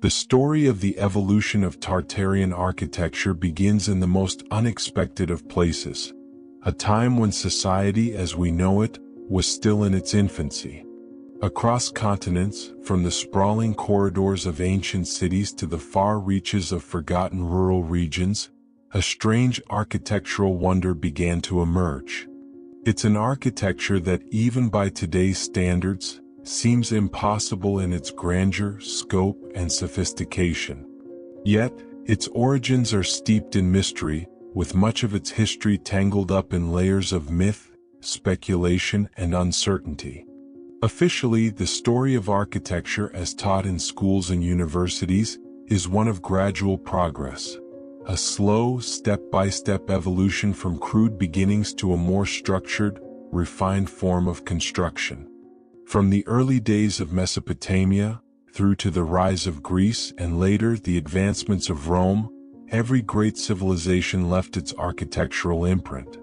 The story of the evolution of Tartarian architecture begins in the most unexpected of places, a time when society as we know it was still in its infancy. Across continents, from the sprawling corridors of ancient cities to the far reaches of forgotten rural regions, a strange architectural wonder began to emerge. It's an architecture that, even by today's standards, seems impossible in its grandeur, scope, and sophistication. Yet, its origins are steeped in mystery, with much of its history tangled up in layers of myth, speculation, and uncertainty. Officially, the story of architecture as taught in schools and universities is one of gradual progress, a slow, step-by-step evolution from crude beginnings to a more structured, refined form of construction. From the early days of Mesopotamia, through to the rise of Greece and later the advancements of Rome, every great civilization left its architectural imprint.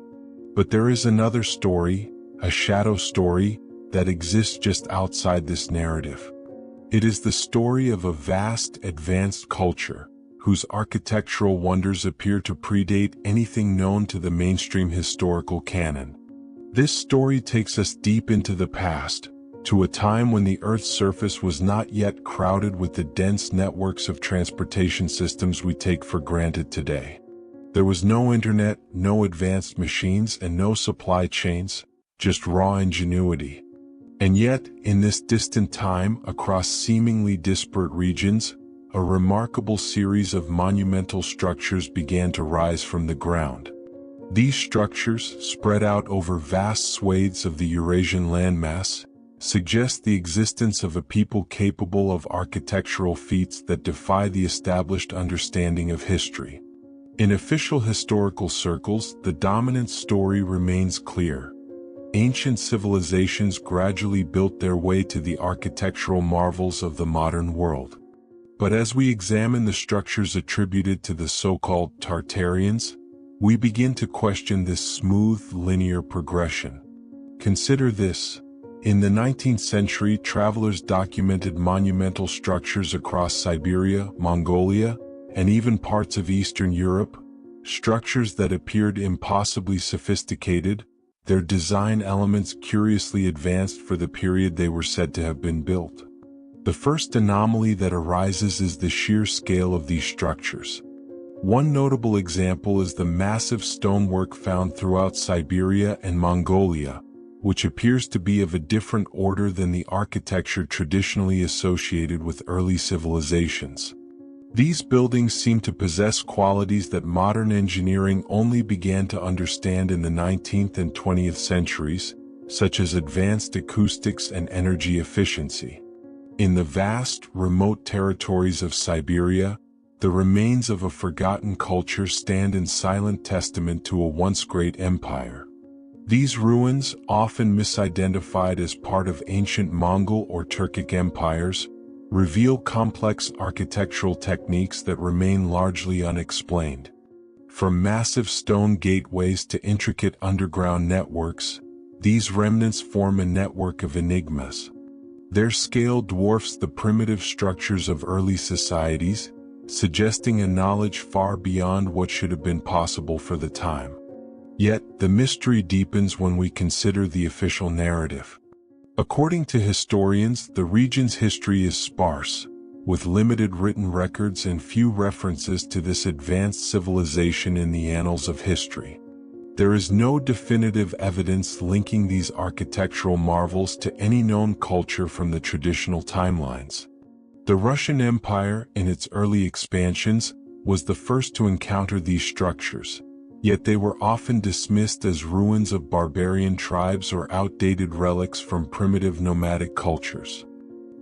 But there is another story, a shadow story, that exists just outside this narrative. It is the story of a vast, advanced culture, whose architectural wonders appear to predate anything known to the mainstream historical canon. This story takes us deep into the past, to a time when the Earth's surface was not yet crowded with the dense networks of transportation systems we take for granted today. There was no internet, no advanced machines, and no supply chains, just raw ingenuity. And yet, in this distant time, across seemingly disparate regions, a remarkable series of monumental structures began to rise from the ground. These structures, spread out over vast swathes of the Eurasian landmass, suggest the existence of a people capable of architectural feats that defy the established understanding of history. In official historical circles, the dominant story remains clear. Ancient civilizations gradually built their way to the architectural marvels of the modern world. But as we examine the structures attributed to the so-called Tartarians, we begin to question this smooth, linear progression. Consider this. In the 19th century, travelers documented monumental structures across Siberia, Mongolia, and even parts of Eastern Europe, structures that appeared impossibly sophisticated, their design elements curiously advanced for the period they were said to have been built. The first anomaly that arises is the sheer scale of these structures. One notable example is the massive stonework found throughout Siberia and Mongolia, which appears to be of a different order than the architecture traditionally associated with early civilizations. These buildings seem to possess qualities that modern engineering only began to understand in the 19th and 20th centuries, such as advanced acoustics and energy efficiency. In the vast, remote territories of Siberia, the remains of a forgotten culture stand in silent testament to a once great empire. These ruins, often misidentified as part of ancient Mongol or Turkic empires, reveal complex architectural techniques that remain largely unexplained. From massive stone gateways to intricate underground networks, these remnants form a network of enigmas. Their scale dwarfs the primitive structures of early societies, suggesting a knowledge far beyond what should have been possible for the time. Yet, the mystery deepens when we consider the official narrative. According to historians, the region's history is sparse, with limited written records and few references to this advanced civilization in the annals of history. There is no definitive evidence linking these architectural marvels to any known culture from the traditional timelines. The Russian Empire, in its early expansions, was the first to encounter these structures, yet they were often dismissed as ruins of barbarian tribes or outdated relics from primitive nomadic cultures.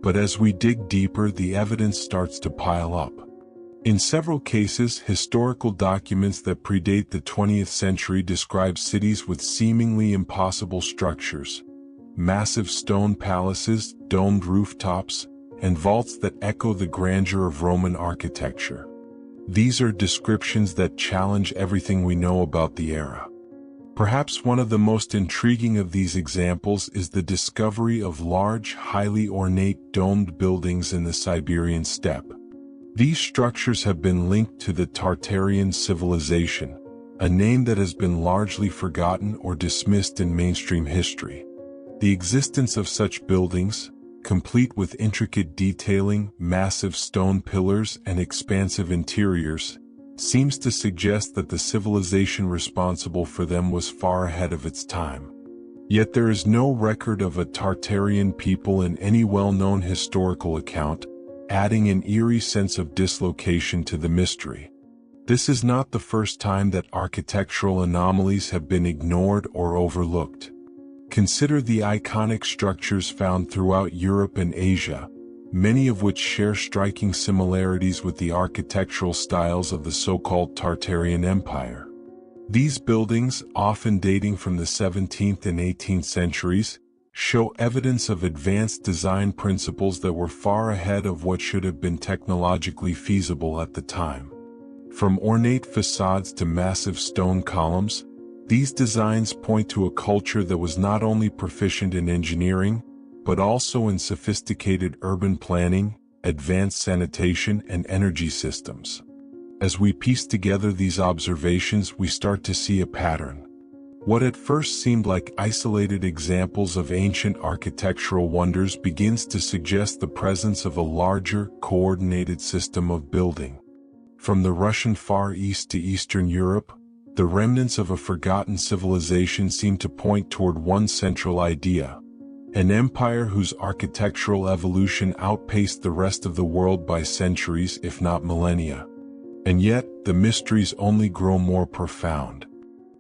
But as we dig deeper, the evidence starts to pile up. In several cases, historical documents that predate the 20th century describe cities with seemingly impossible structures, massive stone palaces, domed rooftops, and vaults that echo the grandeur of Roman architecture. These are descriptions that challenge everything we know about the era. Perhaps one of the most intriguing of these examples is the discovery of large, highly ornate domed buildings in the Siberian steppe. These structures have been linked to the Tartarian civilization, a name that has been largely forgotten or dismissed in mainstream history. The existence of such buildings, complete with intricate detailing, massive stone pillars, and expansive interiors, seems to suggest that the civilization responsible for them was far ahead of its time. Yet there is no record of a Tartarian people in any well-known historical account, adding an eerie sense of dislocation to the mystery. This is not the first time that architectural anomalies have been ignored or overlooked. Consider the iconic structures found throughout Europe and Asia, many of which share striking similarities with the architectural styles of the so-called Tartarian Empire. These buildings, often dating from the 17th and 18th centuries, show evidence of advanced design principles that were far ahead of what should have been technologically feasible at the time. From ornate facades to massive stone columns, these designs point to a culture that was not only proficient in engineering, but also in sophisticated urban planning, advanced sanitation, and energy systems. As we piece together these observations, we start to see a pattern. What at first seemed like isolated examples of ancient architectural wonders begins to suggest the presence of a larger, coordinated system of building. From the Russian Far East to Eastern Europe, the remnants of a forgotten civilization seem to point toward one central idea: an empire whose architectural evolution outpaced the rest of the world by centuries, if not millennia. And yet, the mysteries only grow more profound.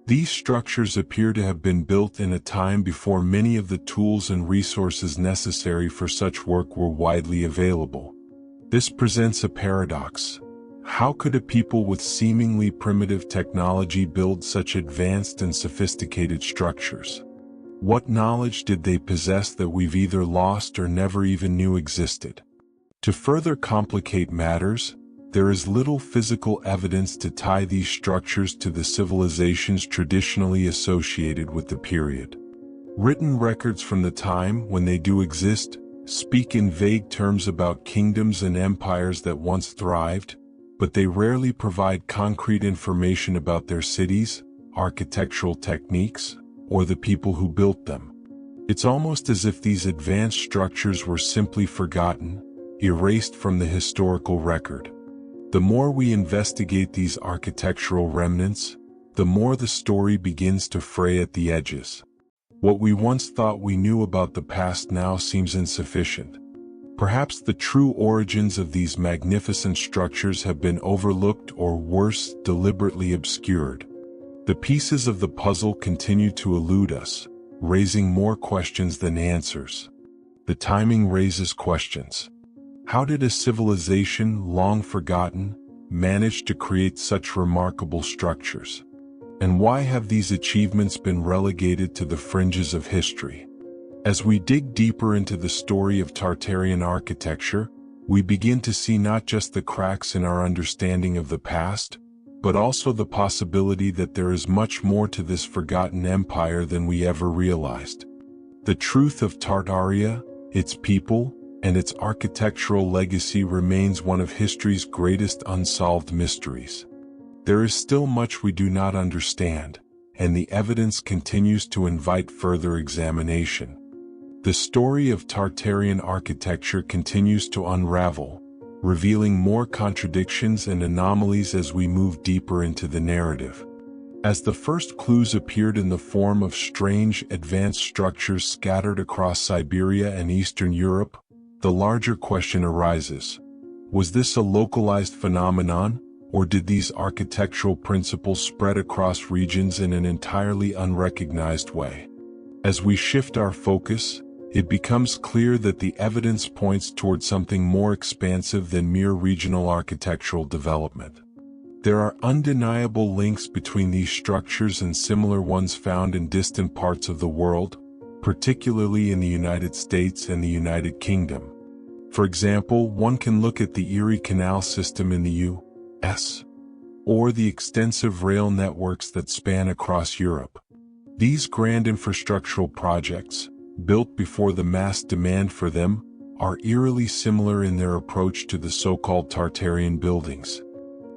These structures appear to have been built in a time before many of the tools and resources necessary for such work were widely available. This presents a paradox. How could a people with seemingly primitive technology build such advanced and sophisticated structures? What knowledge did they possess that we've either lost or never even knew existed? To further complicate matters, there is little physical evidence to tie these structures to the civilizations traditionally associated with the period. Written records from the time, when they do exist, speak in vague terms about kingdoms and empires that once thrived, but they rarely provide concrete information about their cities, architectural techniques, or the people who built them. It's almost as if these advanced structures were simply forgotten, erased from the historical record. The more we investigate these architectural remnants, the more the story begins to fray at the edges. What we once thought we knew about the past now seems insufficient. Perhaps the true origins of these magnificent structures have been overlooked or worse, deliberately obscured. The pieces of the puzzle continue to elude us, raising more questions than answers. The timing raises questions. How did a civilization, long forgotten, manage to create such remarkable structures? And why have these achievements been relegated to the fringes of history? As we dig deeper into the story of Tartarian architecture, we begin to see not just the cracks in our understanding of the past, but also the possibility that there is much more to this forgotten empire than we ever realized. The truth of Tartaria, its people, and its architectural legacy remains one of history's greatest unsolved mysteries. There is still much we do not understand, and the evidence continues to invite further examination. The story of Tartarian architecture continues to unravel, revealing more contradictions and anomalies as we move deeper into the narrative. As the first clues appeared in the form of strange, advanced structures scattered across Siberia and Eastern Europe, the larger question arises: was this a localized phenomenon, or did these architectural principles spread across regions in an entirely unrecognized way? As we shift our focus, it becomes clear that the evidence points toward something more expansive than mere regional architectural development. There are undeniable links between these structures and similar ones found in distant parts of the world, particularly in the United States and the United Kingdom. For example, one can look at the Erie Canal system in the U.S., or the extensive rail networks that span across Europe. These grand infrastructural projects, built before the mass demand for them, are eerily similar in their approach to the so-called Tartarian buildings.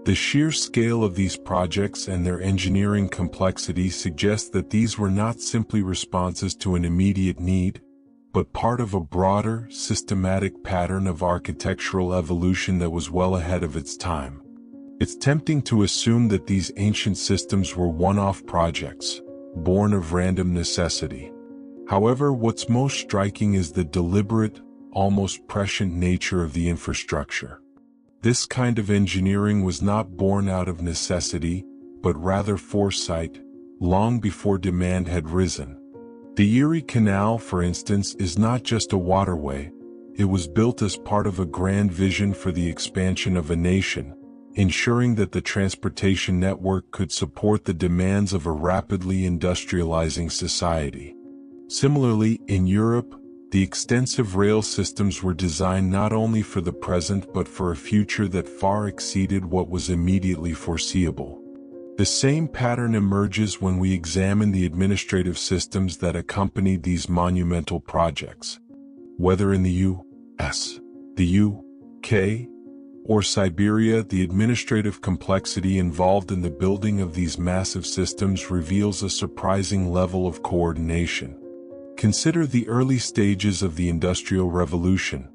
The sheer scale of these projects and their engineering complexity suggest that these were not simply responses to an immediate need, but part of a broader, systematic pattern of architectural evolution that was well ahead of its time. It's tempting to assume that these ancient systems were one-off projects, born of random necessity. However, what's most striking is the deliberate, almost prescient nature of the infrastructure. This kind of engineering was not born out of necessity, but rather foresight, long before demand had risen. The Erie Canal, for instance, is not just a waterway. It was built as part of a grand vision for the expansion of a nation, ensuring that the transportation network could support the demands of a rapidly industrializing society. Similarly, in Europe, the extensive rail systems were designed not only for the present but for a future that far exceeded what was immediately foreseeable. The same pattern emerges when we examine the administrative systems that accompanied these monumental projects. Whether in the U.S., the U.K., or Siberia, the administrative complexity involved in the building of these massive systems reveals a surprising level of coordination. Consider the early stages of the Industrial Revolution.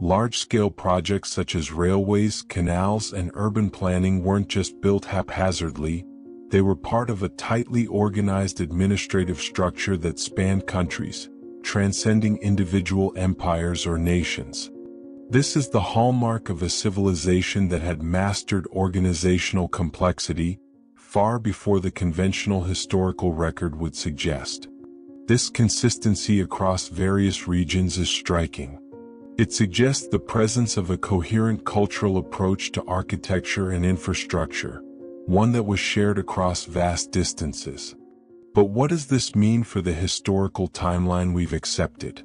Large-scale projects such as railways, canals, and urban planning weren't just built haphazardly, they were part of a tightly organized administrative structure that spanned countries, transcending individual empires or nations. This is the hallmark of a civilization that had mastered organizational complexity far before the conventional historical record would suggest. This consistency across various regions is striking. It suggests the presence of a coherent cultural approach to architecture and infrastructure, one that was shared across vast distances. But what does this mean for the historical timeline we've accepted?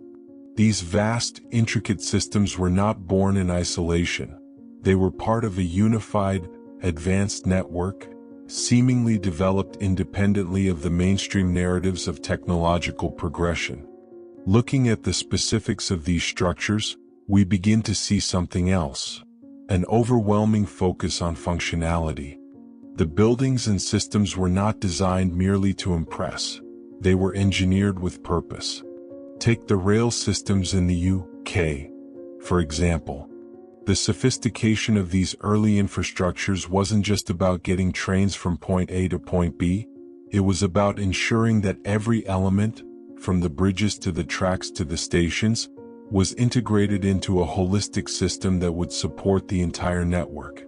These vast, intricate systems were not born in isolation. They were part of a unified, advanced network, seemingly developed independently of the mainstream narratives of technological progression. Looking at the specifics of these structures, we begin to see something else: an overwhelming focus on functionality. The buildings and systems were not designed merely to impress. They were engineered with purpose. Take the rail systems in the UK, for example. The sophistication of these early infrastructures wasn't just about getting trains from point A to point B, it was about ensuring that every element, from the bridges to the tracks to the stations, was integrated into a holistic system that would support the entire network.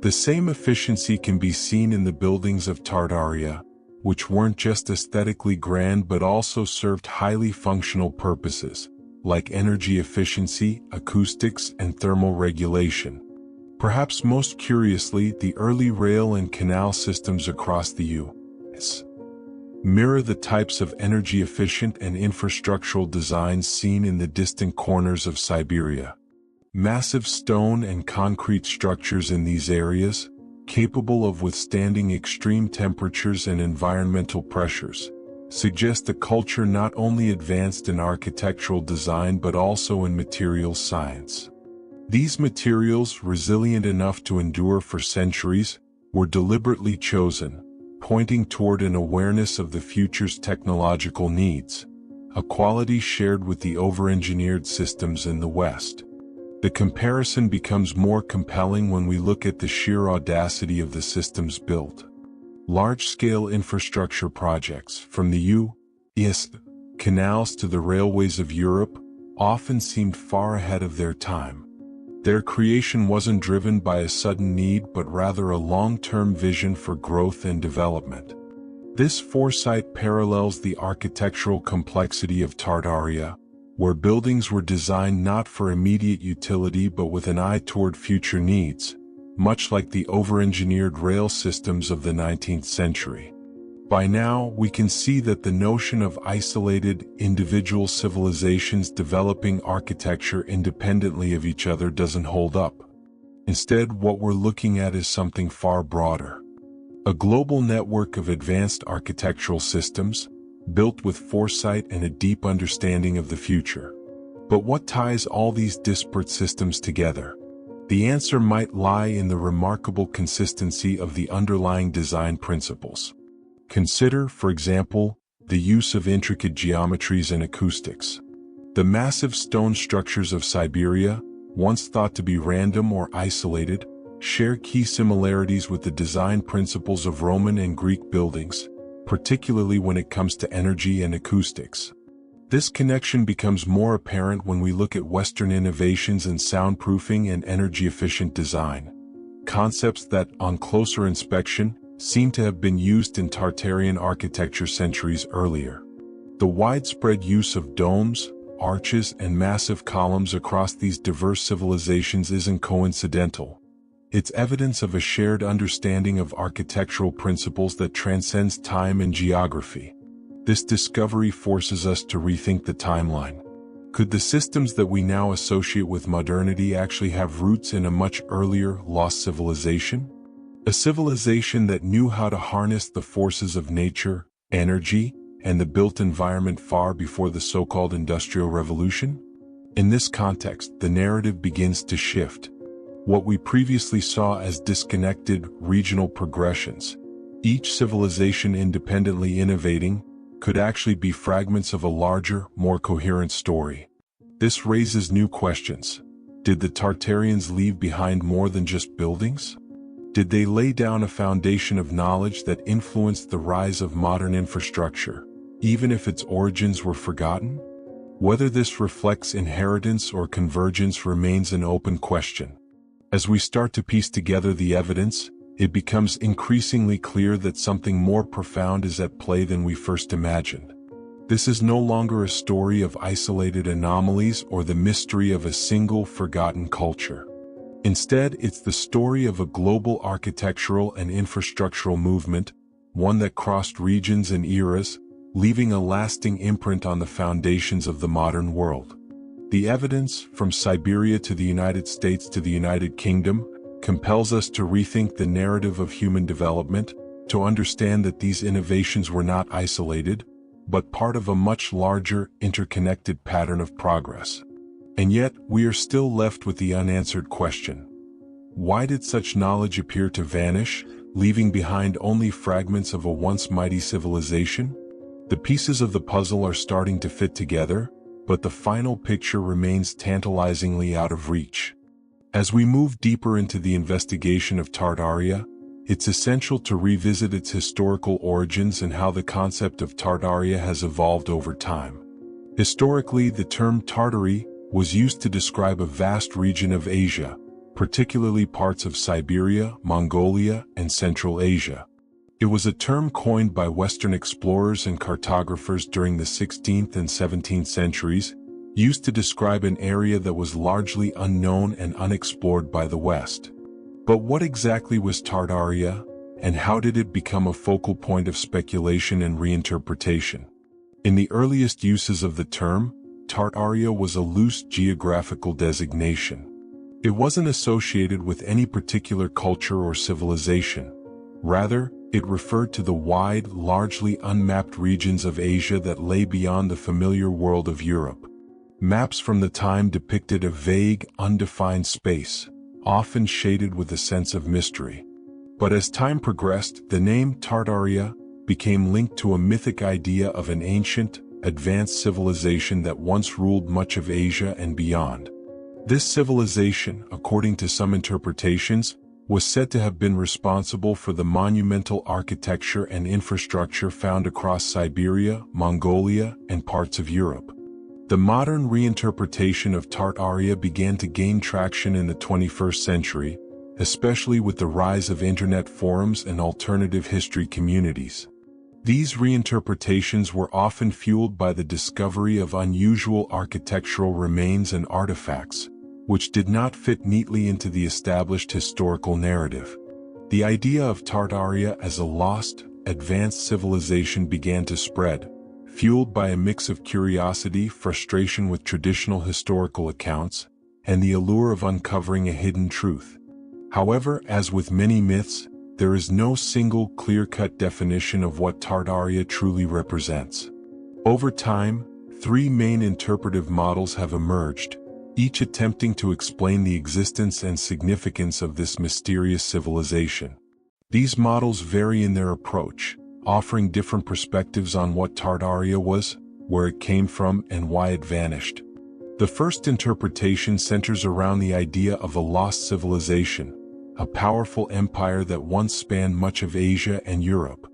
The same efficiency can be seen in the buildings of Tartaria, which weren't just aesthetically grand but also served highly functional purposes, like energy efficiency, acoustics, and thermal regulation. Perhaps most curiously, the early rail and canal systems across the U.S. mirror the types of energy-efficient and infrastructural designs seen in the distant corners of Siberia. Massive stone and concrete structures in these areas, capable of withstanding extreme temperatures and environmental pressures, suggest a culture not only advanced in architectural design but also in materials science. These materials, resilient enough to endure for centuries, were deliberately chosen, pointing toward an awareness of the future's technological needs, a quality shared with the over-engineered systems in the West. The comparison becomes more compelling when we look at the sheer audacity of the systems built. Large-scale infrastructure projects, from the U.S. canals to the railways of Europe, often seemed far ahead of their time. Their creation wasn't driven by a sudden need but rather a long-term vision for growth and development. This foresight parallels the architectural complexity of Tartaria, where buildings were designed not for immediate utility but with an eye toward future needs, much like the over-engineered rail systems of the 19th century. By now, we can see that the notion of isolated, individual civilizations developing architecture independently of each other doesn't hold up. Instead, what we're looking at is something far broader. A global network of advanced architectural systems, built with foresight and a deep understanding of the future. But what ties all these disparate systems together? The answer might lie in the remarkable consistency of the underlying design principles. Consider, for example, the use of intricate geometries and acoustics. The massive stone structures of Siberia, once thought to be random or isolated, share key similarities with the design principles of Roman and Greek buildings, particularly when it comes to energy and acoustics. This connection becomes more apparent when we look at Western innovations in soundproofing and energy-efficient design, concepts that, on closer inspection, seem to have been used in Tartarian architecture centuries earlier. The widespread use of domes, arches, and massive columns across these diverse civilizations isn't coincidental. It's evidence of a shared understanding of architectural principles that transcends time and geography. This discovery forces us to rethink the timeline. Could the systems that we now associate with modernity actually have roots in a much earlier, lost civilization? A civilization that knew how to harness the forces of nature, energy, and the built environment far before the so-called Industrial Revolution? In this context, the narrative begins to shift. What we previously saw as disconnected, regional progressions, each civilization independently innovating, could actually be fragments of a larger, more coherent story. This raises new questions. Did the Tartarians leave behind more than just buildings? Did they lay down a foundation of knowledge that influenced the rise of modern infrastructure, even if its origins were forgotten? Whether this reflects inheritance or convergence remains an open question. As we start to piece together the evidence, it becomes increasingly clear that something more profound is at play than we first imagined. This is no longer a story of isolated anomalies or the mystery of a single forgotten culture. Instead, it's the story of a global architectural and infrastructural movement, one that crossed regions and eras, leaving a lasting imprint on the foundations of the modern world. The evidence, from Siberia to the United States to the United Kingdom, compels us to rethink the narrative of human development, to understand that these innovations were not isolated, but part of a much larger, interconnected pattern of progress. And yet, we are still left with the unanswered question. Why did such knowledge appear to vanish, leaving behind only fragments of a once mighty civilization? The pieces of the puzzle are starting to fit together, but the final picture remains tantalizingly out of reach. As we move deeper into the investigation of Tartaria, it's essential to revisit its historical origins and how the concept of Tartaria has evolved over time. Historically, the term Tartary was used to describe a vast region of Asia, particularly parts of Siberia, Mongolia, and Central Asia. It was a term coined by Western explorers and cartographers during the 16th and 17th centuries, used to describe an area that was largely unknown and unexplored by the West. But what exactly was Tartaria, and how did it become a focal point of speculation and reinterpretation? In the earliest uses of the term, Tartaria was a loose geographical designation. It wasn't associated with any particular culture or civilization. Rather, it referred to the wide, largely unmapped regions of Asia that lay beyond the familiar world of Europe. Maps from the time depicted a vague, undefined space, often shaded with a sense of mystery. But as time progressed, the name Tartaria became linked to a mythic idea of an ancient, advanced civilization that once ruled much of Asia and beyond. This civilization, according to some interpretations, was said to have been responsible for the monumental architecture and infrastructure found across Siberia, Mongolia, and parts of Europe. The modern reinterpretation of Tartaria began to gain traction in the 21st century, especially with the rise of internet forums and alternative history communities. These reinterpretations were often fueled by the discovery of unusual architectural remains and artifacts, which did not fit neatly into the established historical narrative. The idea of Tartaria as a lost, advanced civilization began to spread, fueled by a mix of curiosity, frustration with traditional historical accounts, and the allure of uncovering a hidden truth. However, as with many myths, there is no single clear-cut definition of what Tartaria truly represents. Over time, Three main interpretive models have emerged, each attempting to explain the existence and significance of this mysterious civilization. These models vary in their approach, offering different perspectives on what Tartaria was, where it came from, and why it vanished. The first interpretation centers around the idea of a lost civilization, a powerful empire that once spanned much of Asia and Europe.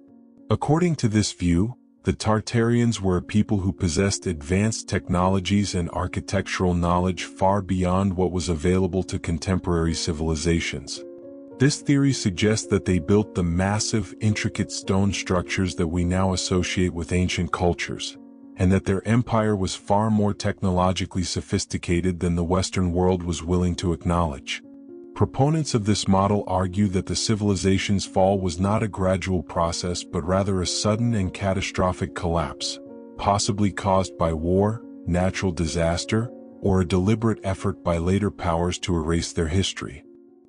According to this view, the Tartarians were a people who possessed advanced technologies and architectural knowledge far beyond what was available to contemporary civilizations. This theory suggests that they built the massive, intricate stone structures that we now associate with ancient cultures, and that their empire was far more technologically sophisticated than the Western world was willing to acknowledge. Proponents of this model argue that the civilization's fall was not a gradual process but rather a sudden and catastrophic collapse, possibly caused by war, natural disaster, or a deliberate effort by later powers to erase their history.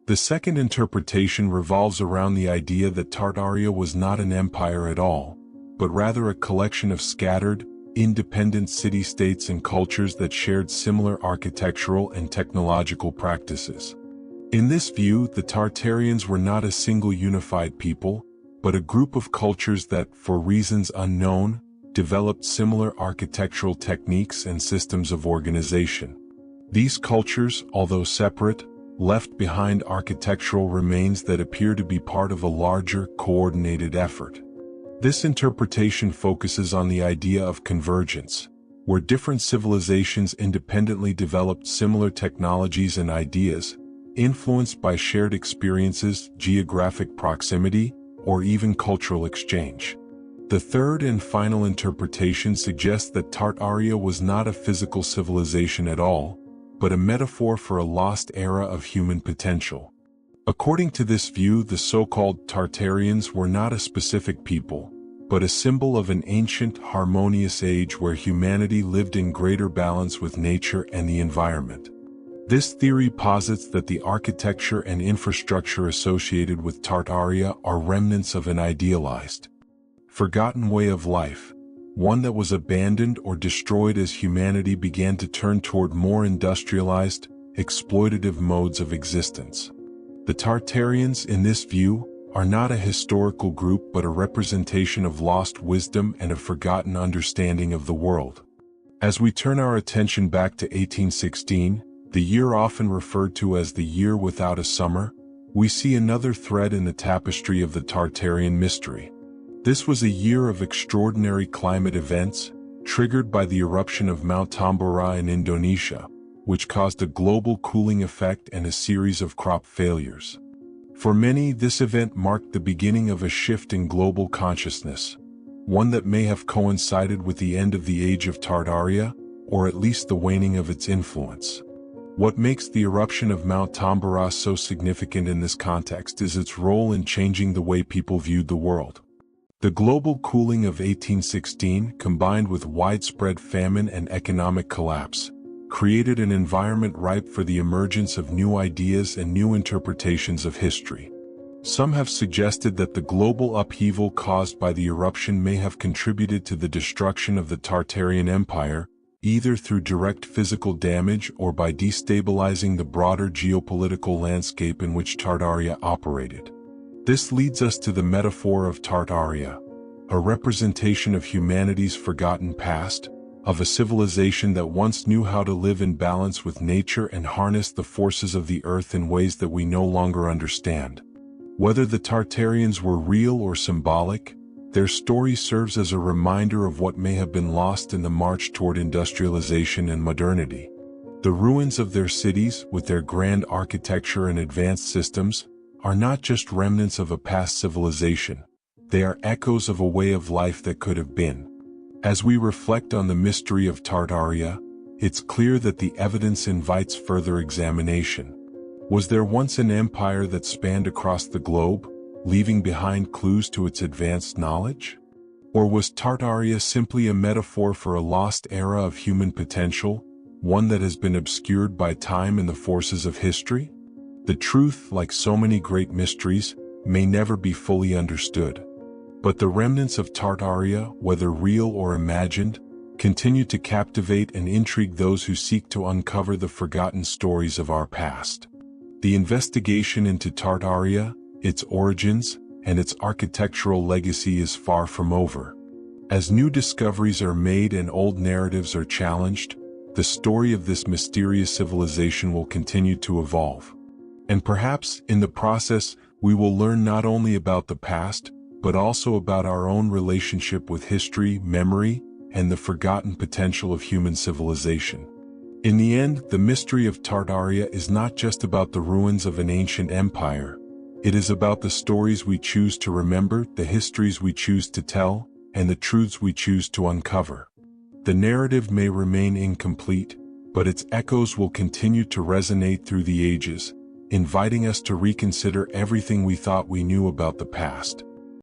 The second interpretation revolves around the idea that Tartaria was not an empire at all, but rather a collection of scattered, independent city-states and cultures that shared similar architectural and technological practices. In this view, the Tartarians were not a single unified people, but a group of cultures that, for reasons unknown, developed similar architectural techniques and systems of organization. These cultures, although separate, left behind architectural remains that appear to be part of a larger, coordinated effort. This interpretation focuses on the idea of convergence, where different civilizations independently developed similar technologies and ideas, influenced by shared experiences, geographic proximity, or even cultural exchange. The third and final interpretation suggests that Tartaria was not a physical civilization at all, but a metaphor for a lost era of human potential. According to this view, the so-called Tartarians were not a specific people, but a symbol of an ancient, harmonious age where humanity lived in greater balance with nature and the environment. This theory posits that the architecture and infrastructure associated with Tartaria are remnants of an idealized, forgotten way of life, one that was abandoned or destroyed as humanity began to turn toward more industrialized, exploitative modes of existence. The Tartarians, in this view, are not a historical group but a representation of lost wisdom and a forgotten understanding of the world. As we turn our attention back to 1816, the year often referred to as the year without a summer, we see another thread in the tapestry of the Tartarian mystery. This was a year of extraordinary climate events, triggered by the eruption of Mount Tambora in Indonesia, which caused a global cooling effect and a series of crop failures. For many, this event marked the beginning of a shift in global consciousness, one that may have coincided with the end of the age of Tartaria, or at least the waning of its influence. What makes the eruption of Mount Tambora so significant in this context is its role in changing the way people viewed the world. The global cooling of 1816, combined with widespread famine and economic collapse, created an environment ripe for the emergence of new ideas and new interpretations of history. Some have suggested that the global upheaval caused by the eruption may have contributed to the destruction of the Tartarian Empire, either through direct physical damage or by destabilizing the broader geopolitical landscape in which Tartaria operated. This leads us to the metaphor of Tartaria, a representation of humanity's forgotten past, of a civilization that once knew how to live in balance with nature and harness the forces of the earth in ways that we no longer understand. Whether the Tartarians were real or symbolic, their story serves as a reminder of what may have been lost in the march toward industrialization and modernity. The ruins of their cities, with their grand architecture and advanced systems, are not just remnants of a past civilization. They are echoes of a way of life that could have been. As we reflect on the mystery of Tartaria, it's clear that the evidence invites further examination. Was there once an empire that spanned across the globe, leaving behind clues to its advanced knowledge? Or was Tartaria simply a metaphor for a lost era of human potential, one that has been obscured by time and the forces of history? The truth, like so many great mysteries, may never be fully understood. But the remnants of Tartaria, whether real or imagined, continue to captivate and intrigue those who seek to uncover the forgotten stories of our past. The investigation into Tartaria, its origins, and its architectural legacy is far from over. As new discoveries are made and old narratives are challenged, the story of this mysterious civilization will continue to evolve. And perhaps, in the process, we will learn not only about the past, but also about our own relationship with history, memory, and the forgotten potential of human civilization. In the end, the mystery of Tartaria is not just about the ruins of an ancient empire. It is about the stories we choose to remember, the histories we choose to tell, and the truths we choose to uncover. The narrative may remain incomplete, but its echoes will continue to resonate through the ages, inviting us to reconsider everything we thought we knew about the past.